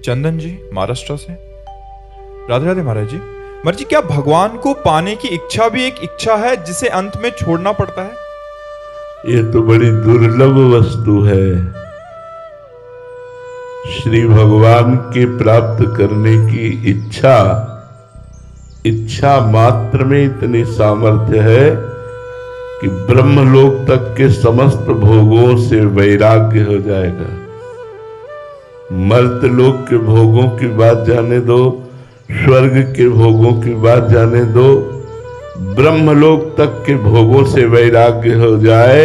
चंदन जी महाराष्ट्र से। राधे राधे महाराज जी। महाराज जी, क्या भगवान को पाने की इच्छा भी एक इच्छा है जिसे अंत में छोड़ना पड़ता है? ये तो बड़ी दुर्लभ वस्तु है। श्री भगवान के प्राप्त करने की इच्छा मात्र में इतनी सामर्थ्य है कि ब्रह्मलोक तक के समस्त भोगों से वैराग्य हो जाएगा। मर्त्यलोक के भोगों की बात जाने दो, स्वर्ग के भोगों की बात जाने दो, ब्रह्मलोक तक के भोगों से वैराग्य हो जाए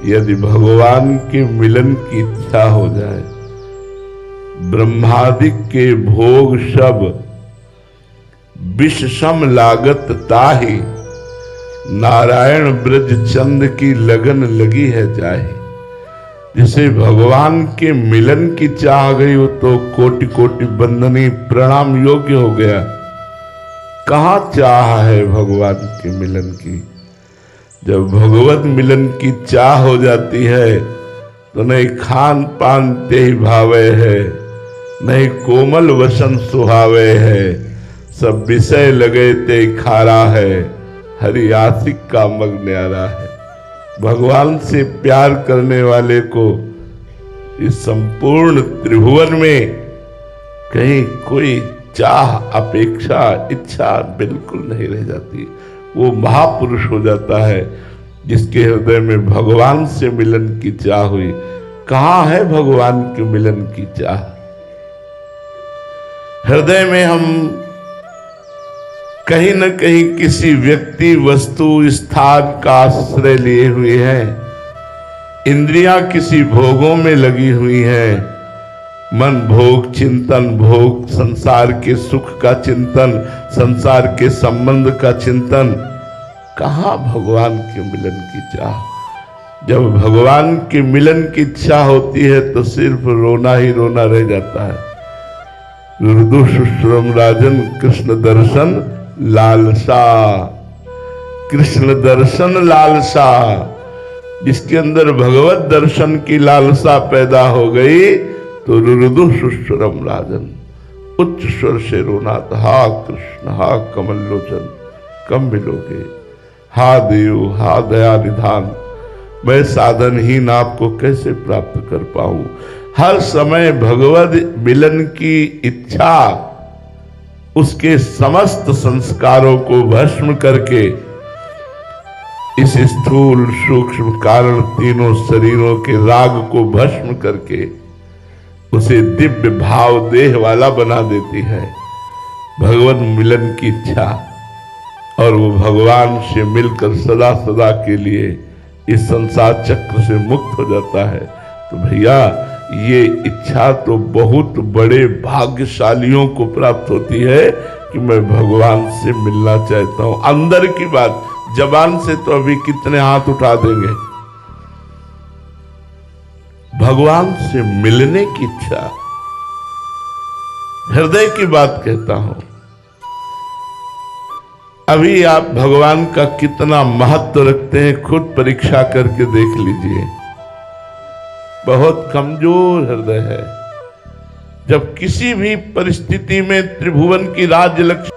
यदि भगवान के मिलन की इच्छा हो जाए। ब्रह्मादिक के भोग सब विष सम लागत ताहि, नारायण ब्रज चंद की लगन लगी है जाहि। जिसे भगवान के मिलन की चाह गई हो तो कोटि कोटि बंदनी प्रणाम योग्य हो गया। कहाँ चाह है भगवान के मिलन की? जब भगवत मिलन की चाह हो जाती है तो नहीं खान पान ते भावे है, नहीं कोमल वसन सुहावे है, सब विषय लगे ते खारा है, हरि आशिक का मग न्यारा है। भगवान से प्यार करने वाले को इस संपूर्ण त्रिभुवन में कहीं कोई चाह अपेक्षा इच्छा बिल्कुल नहीं रह जाती। वो महापुरुष हो जाता है जिसके हृदय में भगवान से मिलन की चाह हुई। कहाँ है भगवान के मिलन की चाह? हृदय में हम कहीं न कहीं किसी व्यक्ति वस्तु स्थान का आश्रय लिए हुए हैं। इंद्रियां किसी भोगों में लगी हुई हैं। मन भोग चिंतन, भोग संसार के सुख का चिंतन, संसार के संबंध का चिंतन। कहाँ भगवान के मिलन की चाह? जब भगवान के मिलन की इच्छा होती है तो सिर्फ रोना ही रोना रह जाता है। रुदुश्रम राजन कृष्ण दर्शन लालसा, कृष्ण दर्शन लालसा। जिसके अंदर भगवत दर्शन की लालसा पैदा हो गई तो रुदु सुश्रम राजन, उच्च स्वर से रोना था, हा कृष्ण हा कमल लोचन कम मिलोगे, हा देव हा दया निधान, मैं साधनहीन आपको कैसे प्राप्त कर पाऊं। हर समय भगवत मिलन की इच्छा उसके समस्त संस्कारों को भस्म करके इस स्थूल सूक्ष्म कारण तीनों शरीरों के राग को भस्म करके उसे दिव्य भाव देह वाला बना देती है भगवत मिलन की इच्छा। और वो भगवान से मिलकर सदा सदा के लिए इस संसार चक्र से मुक्त हो जाता है। तो भैया ये इच्छा तो बहुत बड़े भाग्यशालियों को प्राप्त होती है कि मैं भगवान से मिलना चाहता हूं। अंदर की बात, जबान से तो अभी कितने हाथ उठा देंगे। भगवान से मिलने की इच्छा, हृदय की बात कहता हूं। अभी आप भगवान का कितना महत्व रखते हैं खुद परीक्षा करके देख लीजिए। बहुत कमजोर हृदय है। जब किसी भी परिस्थिति में त्रिभुवन की राज्य लक्ष्मी